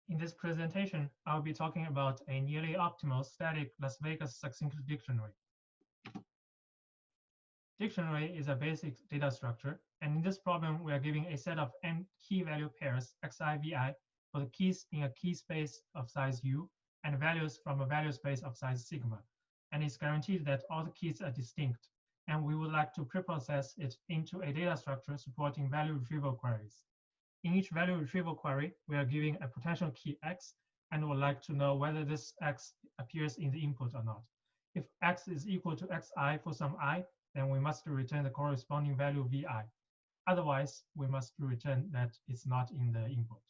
In this presentation, I'll be talking about a nearly optimal static Las Vegas succinct dictionary. Dictionary is a basic data structure, and in this problem, we are giving a set of n key value pairs xi, vi for the keys in a key space of size u and values from a value space of size sigma. And it's guaranteed that all the keys are distinct, and we would like to preprocess it into a data structure supporting value retrieval queries. In each value retrieval query, we are giving a potential key x and would like to know whether this x appears in the input or not. If x is equal to xi for some I, then we must return the corresponding value vi. Otherwise, we must return that it's not in the input.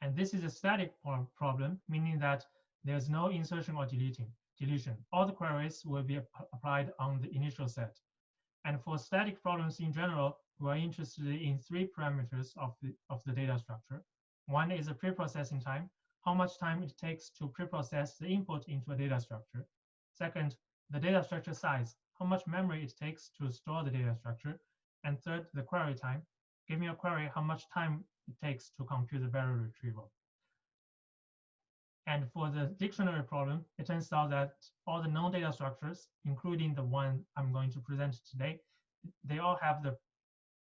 And this is a static problem, meaning that there's no insertion or deletion. All the queries will be applied on the initial set. And for static problems in general, we are interested in three parameters of the data structure. One is the preprocessing time, how much time it takes to preprocess the input into a data structure. Second, the data structure size, how much memory it takes to store the data structure. And third, the query time. Give me a query, how much time it takes to compute the value retrieval. And for the dictionary problem, it turns out that all the known data structures, including the one I'm going to present today, they all have the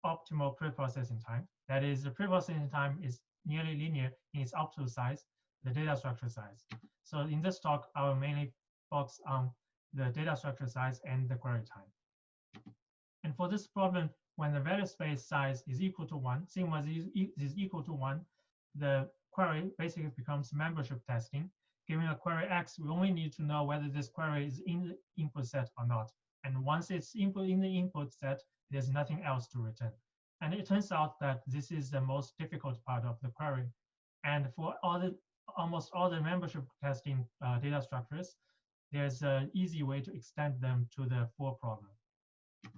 optimal preprocessing time. That is, the preprocessing time is nearly linear in its optimal size, the data structure size. So in this talk, I will mainly focus on the data structure size and the query time. And for this problem, when the value space size is equal to 1, sigma is equal to 1, the query basically becomes membership testing. Given a query x, we only need to know whether this query is in the input set or not. And once it's in the input set, there's nothing else to return. And it turns out that this is the most difficult part of the query. And for almost all the membership testing data structures, there's an easy way to extend them to the for problem.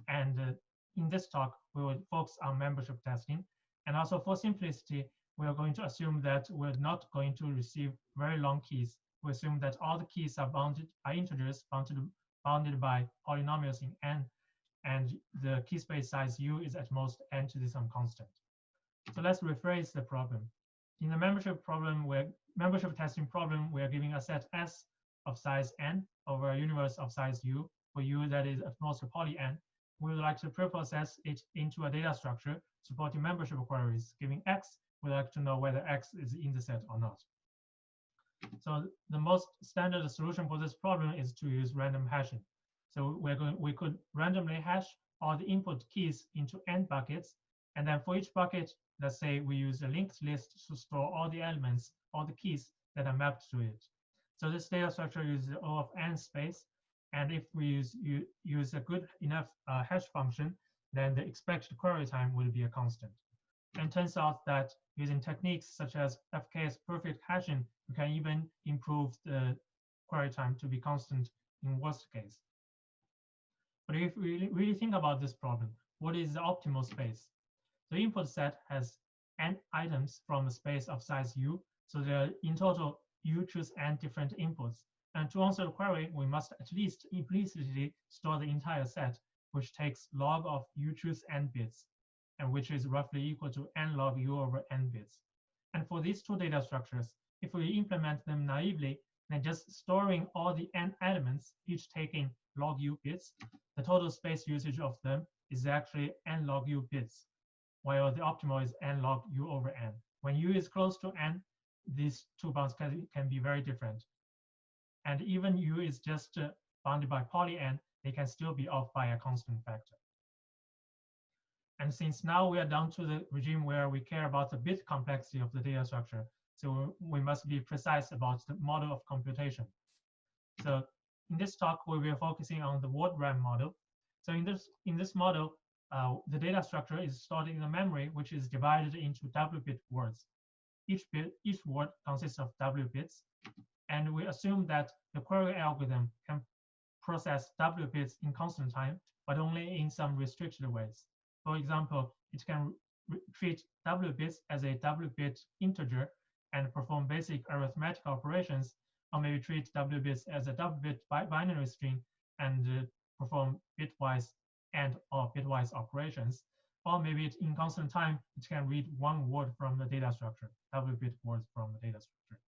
And in this talk, we will focus on membership testing. And also for simplicity, we are going to assume that we're not going to receive very long keys. We assume that all the keys are bounded by integers, bounded by polynomials in n, and the key space size u is at most n to the some constant. So let's rephrase the problem. In the membership testing problem, we are giving a set S of size n over a universe of size u for u that is at most a poly n. We would like to preprocess it into a data structure supporting membership queries. Giving x, we'd like to know whether x is in the set or not. So the most standard solution for this problem is to use random hashing. So we could randomly hash all the input keys into n buckets, and then for each bucket, let's say we use a linked list to store all the elements, all the keys that are mapped to it. So this data structure uses O of n space, and if we use a good enough hash function, then the expected query time will be a constant. And it turns out that using techniques such as FKS perfect hashing, we can even improve the query time to be constant in worst case. But if we really think about this problem, what is the optimal space? The input set has n items from a space of size u, so there are in total u choose n different inputs. And to answer the query, we must at least implicitly store the entire set, which takes log of u choose n bits, and which is roughly equal to n log u over n bits. And for these two data structures, if we implement them naively, then just storing all the n elements, each taking log u bits, the total space usage of them is actually n log u bits, while the optimal is n log u over n. When u is close to n, these two bounds can be very different. And even u is just bounded by poly n, they can still be off by a constant factor. And since now we are down to the regime where we care about the bit complexity of the data structure, so we must be precise about the model of computation. So in this talk, we will be focusing on the word RAM model. So in this model, the data structure is stored in the memory, which is divided into W-bit words. Each word consists of W bits, and we assume that the query algorithm can process W bits in constant time, but only in some restricted ways. For example, it can treat W bits as a W bit integer and perform basic arithmetic operations, or maybe treat W bits as a W bit binary string and perform bitwise and or bitwise operations. or maybe in constant time, it can read one word from the data structure, W-bit words from the data structure.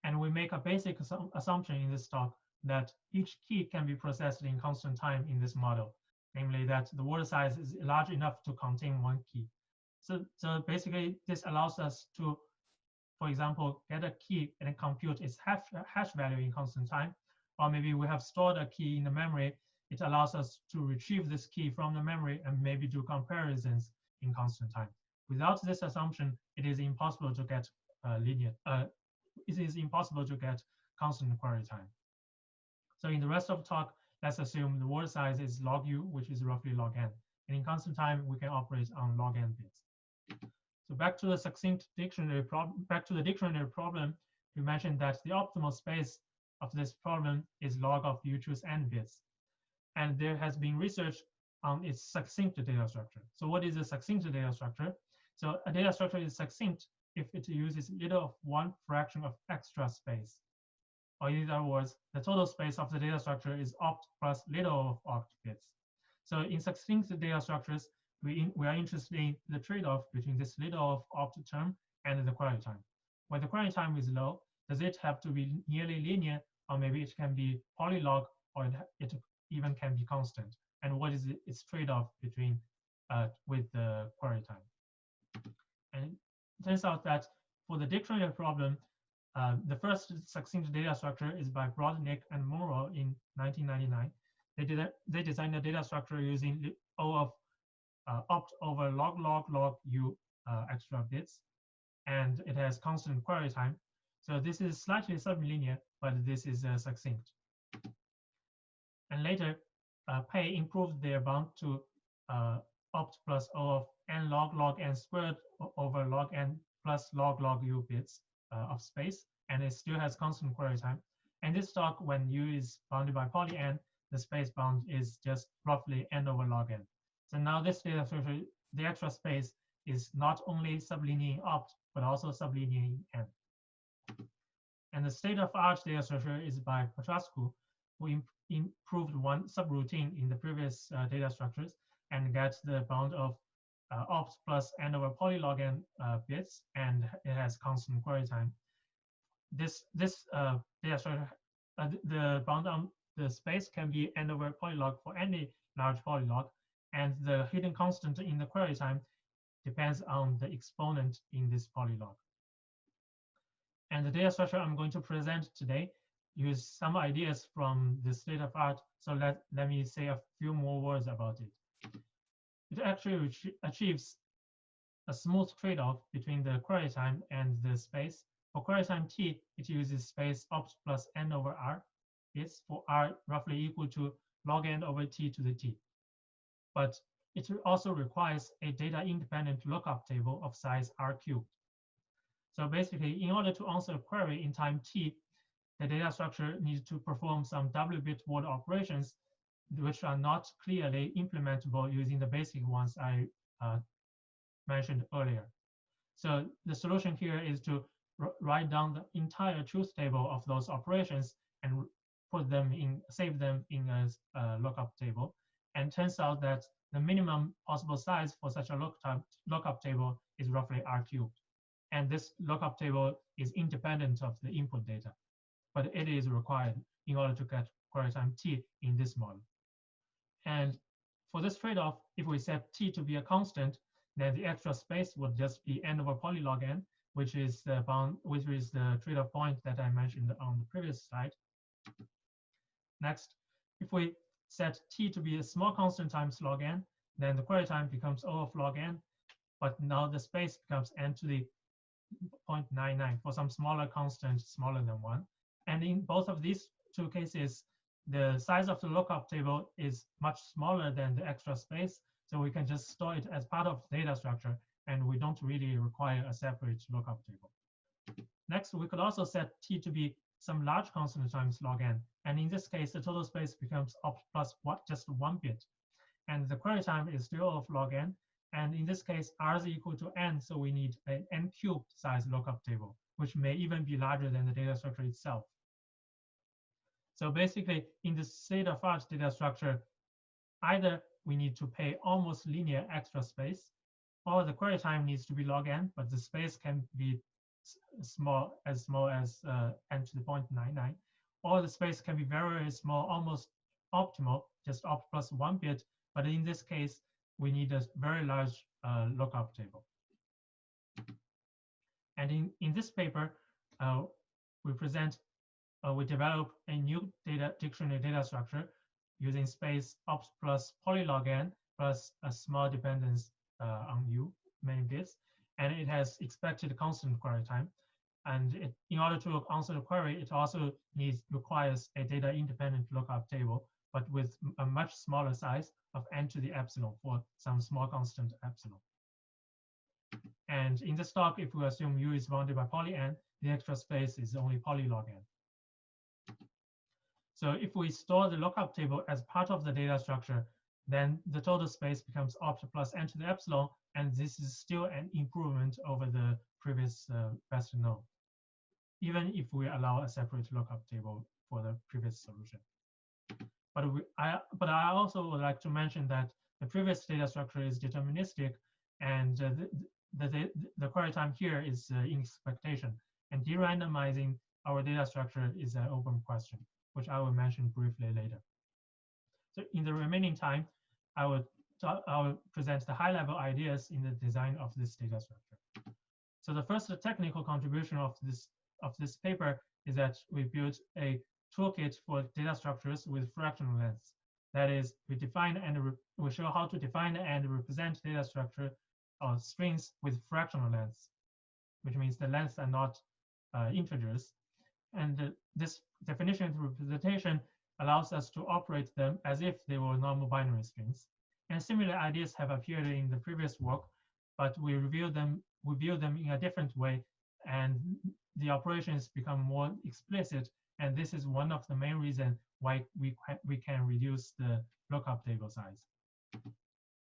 And we make a basic assumption in this talk that each key can be processed in constant time in this model, namely that the word size is large enough to contain one key. So basically, this allows us to, for example, get a key and compute its hash value in constant time, or maybe we have stored a key in the memory. It allows us to retrieve this key from the memory and maybe do comparisons in constant time. Without this assumption, it is impossible to get it is impossible to get constant query time. So in the rest of the talk, let's assume the word size is log u, which is roughly log n. And in constant time, we can operate on log n bits. So back to the succinct dictionary problem. Back to the dictionary problem, we mentioned that the optimal space of this problem is log of u choose n bits. And there has been research on its succinct data structure. So what is a succinct data structure? So a data structure is succinct if it uses little of one fraction of extra space. Or in other words, the total space of the data structure is opt plus little of opt bits. So in succinct data structures, we are interested in the trade-off between this little of opt term and the query time. When the query time is low, does it have to be nearly linear, or maybe it can be polylog, or it even can be constant? And what is its trade-off between with the query time? And it turns out that for the dictionary problem, the first succinct data structure is by Brodnik and Monroe in 1999. They designed a data structure using O of opt over log u extra bits, and it has constant query time. So this is slightly sublinear, but this is succinct. And later, Pei improved their bound to opt plus O of n log n squared over log n plus log u bits of space, and it still has constant query time. And this talk, when u is bounded by poly n, the space bound is just roughly n over log n. So now this data structure, the extra space, is not only sublinear in opt, but also sublinear in n. And the state-of-art data structure is by Patrascu, who improved one subroutine in the previous data structures and gets the bound of opt plus n over polylog n bits, and it has constant query time. This data structure, the bound on the space can be n over polylog for any large polylog, and the hidden constant in the query time depends on the exponent in this polylog. And the data structure I'm going to present today use some ideas from the state of art. So let me say a few more words about it. It actually achieves a smooth trade-off between the query time and the space. For query time t, it uses space opt plus n over r bits for r roughly equal to log n over t to the t. But it also requires a data-independent lookup table of size r cubed. So basically, in order to answer a query in time t, the data structure needs to perform some W-bit word operations, which are not clearly implementable using the basic ones I mentioned earlier. So the solution here is to write down the entire truth table of those operations and save them in a lookup table. And turns out that the minimum possible size for such a lookup table is roughly r cubed. And this lookup table is independent of the input data, but it is required in order to get query time t in this model. And for this trade-off, if we set t to be a constant, then the extra space would just be n over polylog n, which is the trade-off point that I mentioned on the previous slide. Next, if we set t to be a small constant times log n, then the query time becomes O of log n, but now the space becomes n to the 0.99 for some smaller constant smaller than 1. And in both of these two cases, the size of the lookup table is much smaller than the extra space, so we can just store it as part of the data structure, and we don't really require a separate lookup table. Next, we could also set t to be some large constant times log n, and in this case, the total space becomes opt plus just 1 bit, and the query time is still of log n, and in this case, r is equal to n, so we need an n cubed size lookup table, which may even be larger than the data structure itself. So basically, in the state-of-art data structure, either we need to pay almost linear extra space, or the query time needs to be log n, but the space can be small as n to the 0.99, or the space can be very small, almost optimal, just opt plus 1 bit. But in this case, we need a very large lookup table. And in this paper, we develop a new dictionary data structure using space opt plus polylog n plus a small dependence on u, many bits, and it has expected constant query time. And in order to answer the query, it also requires a data independent lookup table, but with a much smaller size of n to the epsilon for some small constant epsilon. And in this talk, if we assume u is bounded by poly n, the extra space is only polylog n. So if we store the lookup table as part of the data structure, then the total space becomes opt plus n to the epsilon, and this is still an improvement over the previous best known, even if we allow a separate lookup table for the previous solution. But I also would like to mention that the previous data structure is deterministic, and the query time here is in expectation, and de-randomizing our data structure is an open question, which I will mention briefly later. So in the remaining time, I will present the high-level ideas in the design of this data structure. So the first technical contribution of this paper is that we built a toolkit for data structures with fractional lengths. That is, we show how to define and represent data structure or strings with fractional lengths, which means the lengths are not integers. And this definition and representation allows us to operate them as if they were normal binary strings. And similar ideas have appeared in the previous work, but we view them in a different way, and the operations become more explicit. And this is one of the main reasons why we can reduce the lookup table size.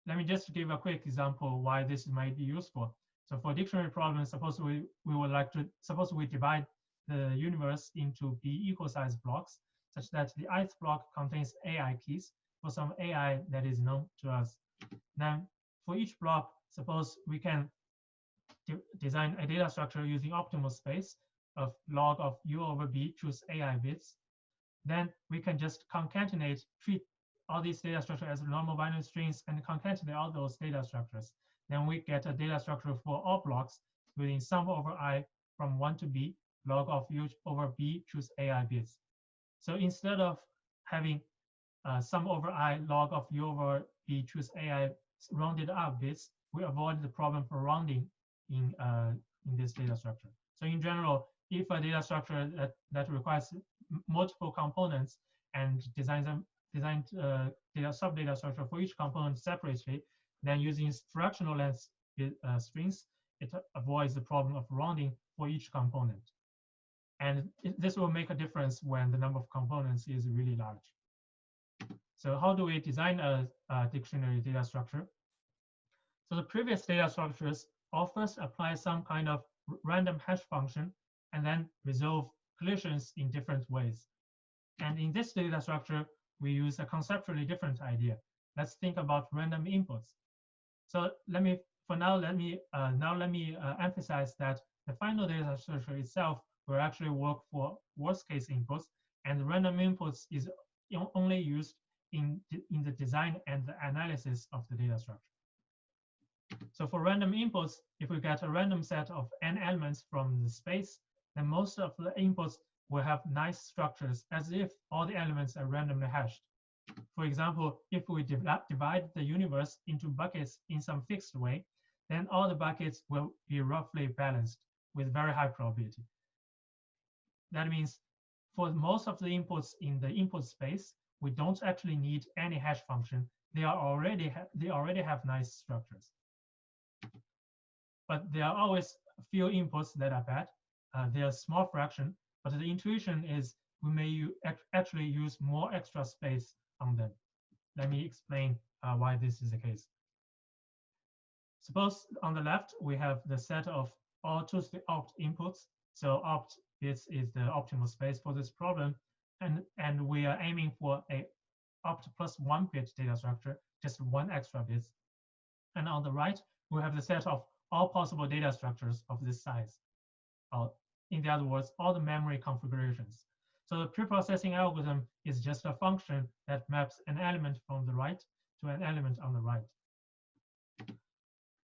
Let me just give a quick example why this might be useful. So for dictionary problems, suppose we divide the universe into b equal size blocks, such that the ith block contains ai keys for some ai that is known to us. Then for each block, suppose we can design a data structure using optimal space of log of u over b choose ai bits. Then we can just treat all these data structures as normal binary strings and concatenate all those data structures. Then we get a data structure for all blocks using sum over I from 1 to b, log of u over b choose ai bits. So instead of having sum over I log of u over b choose ai rounded up bits, we avoid the problem for rounding in this data structure. So in general, if a data structure that requires multiple components and design sub-data structure for each component separately, then using fractional length strings, it avoids the problem of rounding for each component. And this will make a difference when the number of components is really large. So how do we design a dictionary data structure? So the previous data structures all first apply some kind of random hash function and then resolve collisions in different ways. And in this data structure, we use a conceptually different idea. Let's think about random inputs. So let me emphasize that the final data structure itself will actually work for worst case inputs, and random inputs is only used in the design and the analysis of the data structure. So for random inputs, if we get a random set of n elements from the space, then most of the inputs will have nice structures as if all the elements are randomly hashed. For example, if we divide the universe into buckets in some fixed way, then all the buckets will be roughly balanced with very high probability. That means for most of the inputs in the input space, we don't actually need any hash function. They already have nice structures. But there are always a few inputs that are bad. They are a small fraction, but the intuition is we may actually use more extra space on them. Let me explain why this is the case. Suppose on the left, we have the set of all opt inputs. So opt bits is the optimal space for this problem. And we are aiming for a opt plus 1-bit data structure, just 1 extra bit. And on the right, we have the set of all possible data structures of this size. In other words, all the memory configurations. So the preprocessing algorithm is just a function that maps an element from the right to an element on the right.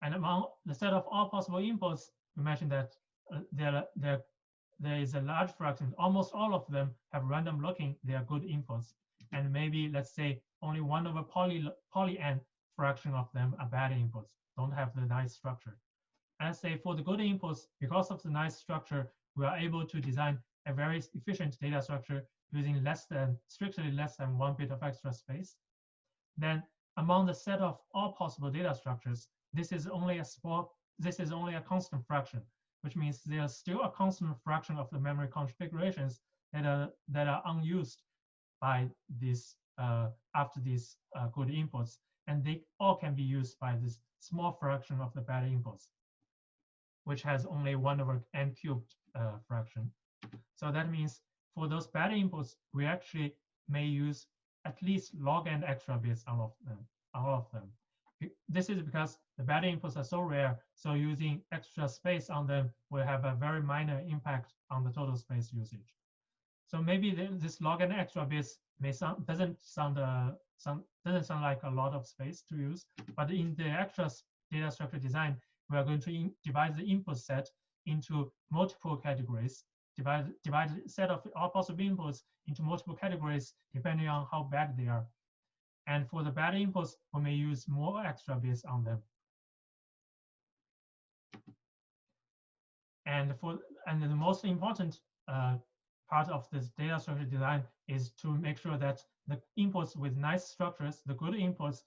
And among the set of all possible inputs, we mentioned that there is a large fraction. Almost all of them have random looking. They are good inputs. And maybe, let's say, only 1 over poly n fraction of them are bad inputs, don't have the nice structure. And say for the good inputs, because of the nice structure, we are able to design a very efficient data structure using strictly less than 1 bit of extra space. Then among the set of all possible data structures, this is only a constant fraction, which means there's still a constant fraction of the memory configurations that are unused by this after these good inputs, and they all can be used by this small fraction of the bad inputs, which has only 1 over n cubed fraction. So that means for those bad inputs, we actually may use at least log n extra bits on all of them. This is because the bad inputs are so rare, so using extra space on them will have a very minor impact on the total space usage. So maybe this log n extra bits doesn't sound like a lot of space to use, but in the extra data structure design, we are going to divide the input set into multiple categories, divide the set of all possible inputs into multiple categories depending on how bad they are. And for the bad inputs, we may use more extra bits on them. And the most important part of this data structure design is to make sure that the inputs with nice structures, the good inputs,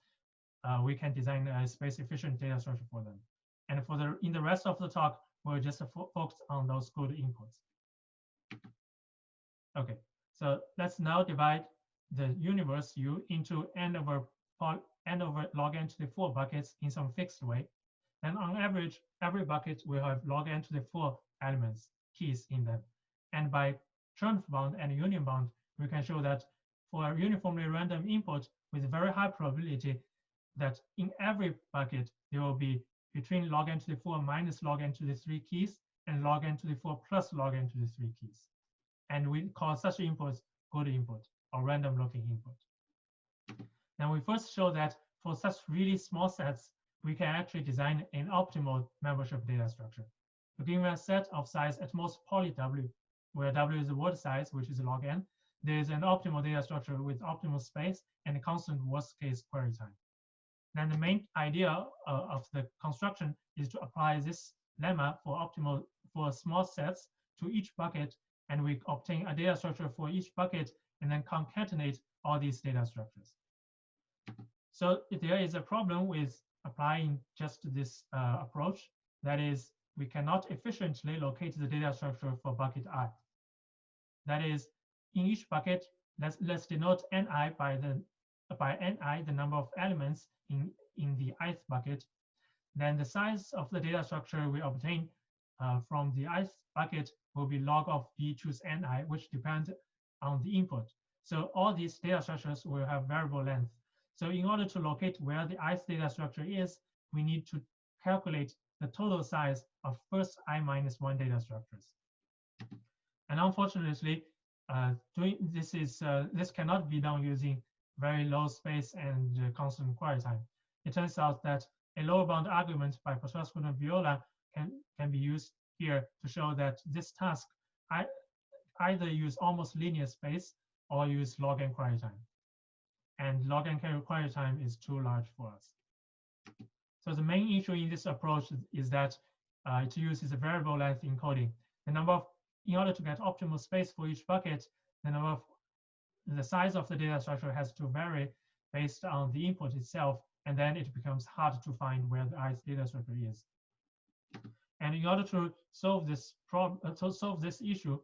we can design a space-efficient data structure for them. And in the rest of the talk, we'll just focus on those good inputs. Okay, so let's now divide the universe U into n over log n to the 4 buckets in some fixed way. And on average, every bucket will have log n to the 4 elements, keys in them. And by Chernoff bound and union bound, we can show that for a uniformly random input with very high probability that in every bucket, there will be between log n to the 4 minus log n to the 3 keys and log n to the 4 plus log n to the 3 keys. And we call such inputs good input or random looking input. Now we first show that for such really small sets, we can actually design an optimal membership data structure. So given a set of size at most poly W, where W is the word size, which is log n, there is an optimal data structure with optimal space and a constant worst case query time. Then the main idea of the construction is to apply this lemma for small sets to each bucket, and we obtain a data structure for each bucket and then concatenate all these data structures. So there is a problem with applying just this approach. That is, we cannot efficiently locate the data structure for bucket I. That is, in each bucket, let's denote ni by ni, the number of elements in the ith bucket. Then the size of the data structure we obtain from the ith bucket will be log of b choose ni, which depends on the input. So all these data structures will have variable length. So in order to locate where the ith data structure is, we need to calculate the total size of first I minus 1 data structures. And unfortunately, this cannot be done using very low space and constant query time. It turns out that a lower bound argument by Patrascu and Viola can be used here to show that this task either use almost linear space or use log n query time. And log n query time is too large for us. So the main issue in this approach is that it uses a variable length encoding. In order to get optimal space for each bucket, the size of the data structure has to vary based on the input itself, and then it becomes hard to find where the ith data structure is. And in order to solve this issue,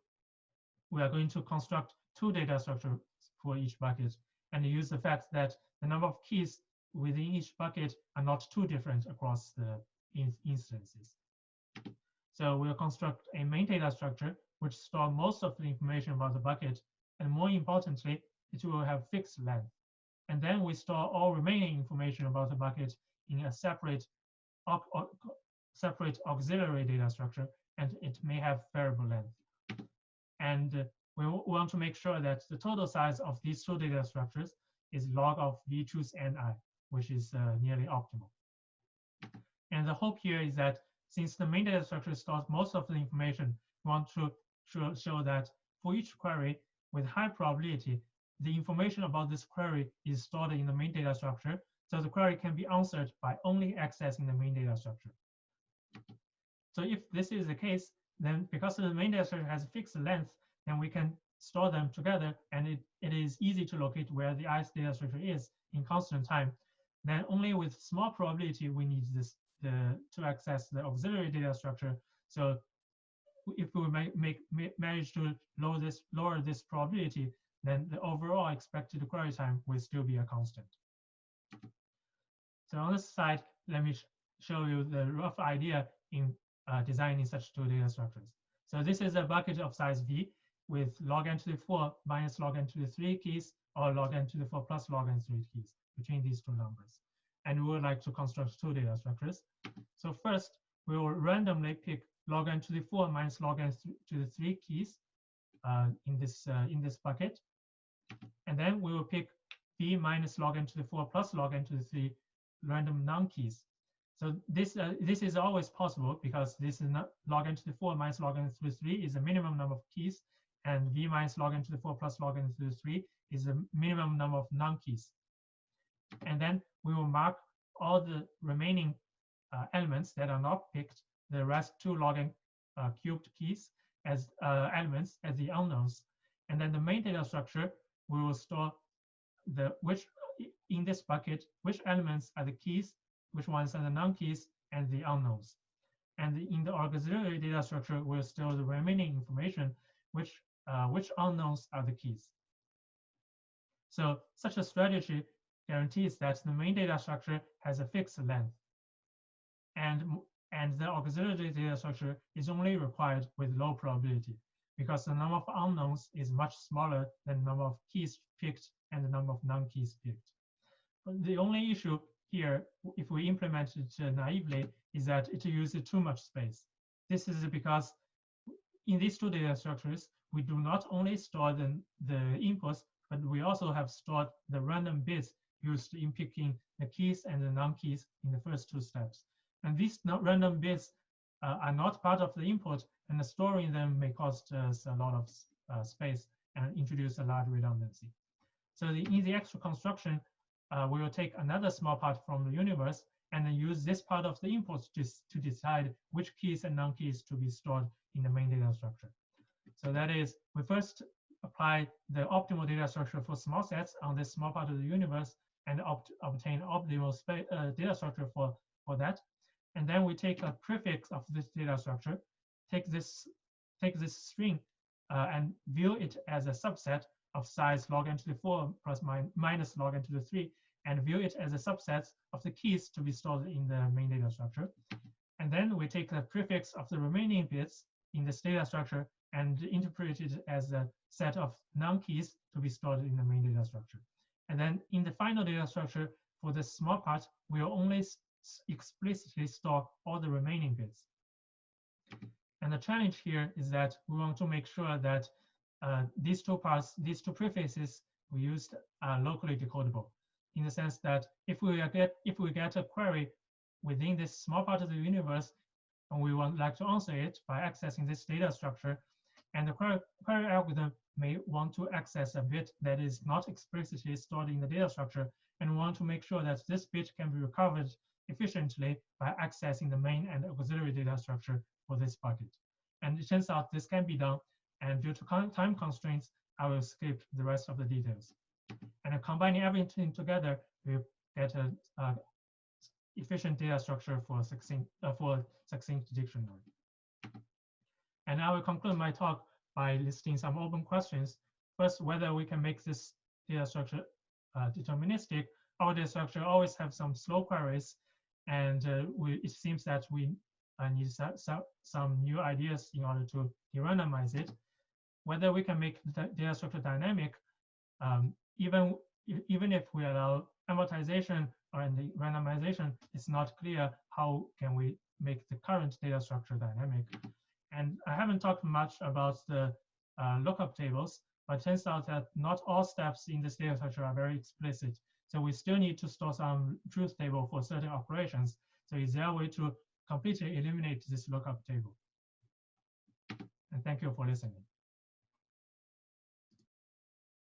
we are going to construct 2 data structures for each bucket and use the fact that the number of keys within each bucket are not too different across the instances. So we'll construct a main data structure which stores most of the information about the bucket, and more importantly, it will have fixed length. And then we store all remaining information about the bucket in a separate auxiliary data structure, and it may have variable length. And we want to make sure that the total size of these two data structures is log of v choose ni, which is nearly optimal. And the hope here is that since the main data structure stores most of the information, we want to show that for each query with high probability, the information about this query is stored in the main data structure, so the query can be answered by only accessing the main data structure. So if this is the case, then because the main data structure has a fixed length, then we can store them together, and it is easy to locate where the ith data structure is in constant time. Then only with small probability we need this to access the auxiliary data structure. So if we manage to lower this probability, then the overall expected query time will still be a constant. So on this slide, let me show you the rough idea in designing such two data structures. So this is a bucket of size v with log n to the 4 minus log n to the 3 keys, or log n to the 4 plus log n 3 keys between these two numbers. And we would like to construct two data structures. So first, we will randomly pick log n to the 4 minus log n to the 3 keys in this bucket. And then we will pick v minus log n to the 4 plus log n to the 3 random non-keys. So this is always possible because this is not log n to the 4 minus log n to the 3 is the minimum number of keys, and v minus log n to the 4 plus log n to the 3 is the minimum number of non-keys. And then we will mark all the remaining elements that are not picked, the rest 2 log n cubed keys, as elements as the unknowns. And then the main data structure, we will store in this bucket, which elements are the keys, which ones are the non-keys, and the unknowns. And in the auxiliary data structure, we'll store the remaining information, which unknowns are the keys. So such a strategy guarantees that the main data structure has a fixed length, and the auxiliary data structure is only required with low probability, because the number of unknowns is much smaller than the number of keys picked and the number of non-keys picked. But the only issue here, if we implement it naively, is that it uses too much space. This is because in these two data structures, we do not only store the inputs, but we also have stored the random bits used in picking the keys and the non-keys in the first two steps. And these random bits are not part of the input, and storing them may cost us a lot of space and introduce a large redundancy. So in the extra construction, we will take another small part from the universe and then use this part of the input to decide which keys and non-keys to be stored in the main data structure. So that is, we first apply the optimal data structure for small sets on this small part of the universe and obtain optimal data structure for that. And then we take a prefix of this data structure, take this string and view it as a subset of size log n to the 4 plus minus log n to the 3, and view it as a subset of the keys to be stored in the main data structure. And then we take the prefix of the remaining bits in this data structure and interpret it as a set of non-keys to be stored in the main data structure. And then in the final data structure, for this small part, we'll only explicitly store all the remaining bits. And the challenge here is that we want to make sure that these two prefixes we used are locally decodable, in the sense that if we get a query within this small part of the universe, and we would like to answer it by accessing this data structure, and the query algorithm may want to access a bit that is not explicitly stored in the data structure, and we want to make sure that this bit can be recovered efficiently by accessing the main and auxiliary data structure for this bucket. And it turns out this can be done, and due to time constraints, I will skip the rest of the details. And combining everything together, we get an efficient data structure for succinct dictionary. And I will conclude my talk by listing some open questions. First, whether we can make this data structure deterministic. Our data structure always have some slow queries, and it seems that we need some new ideas in order to de-randomize it. Whether we can make the data structure dynamic, even even if we allow amortization or in the randomization, it's not clear how can we make the current data structure dynamic. And I haven't talked much about the lookup tables, but it turns out that not all steps in this data structure are very explicit. So we still need to store some truth table for certain operations. So is there a way to completely eliminate this lookup table? And thank you for listening.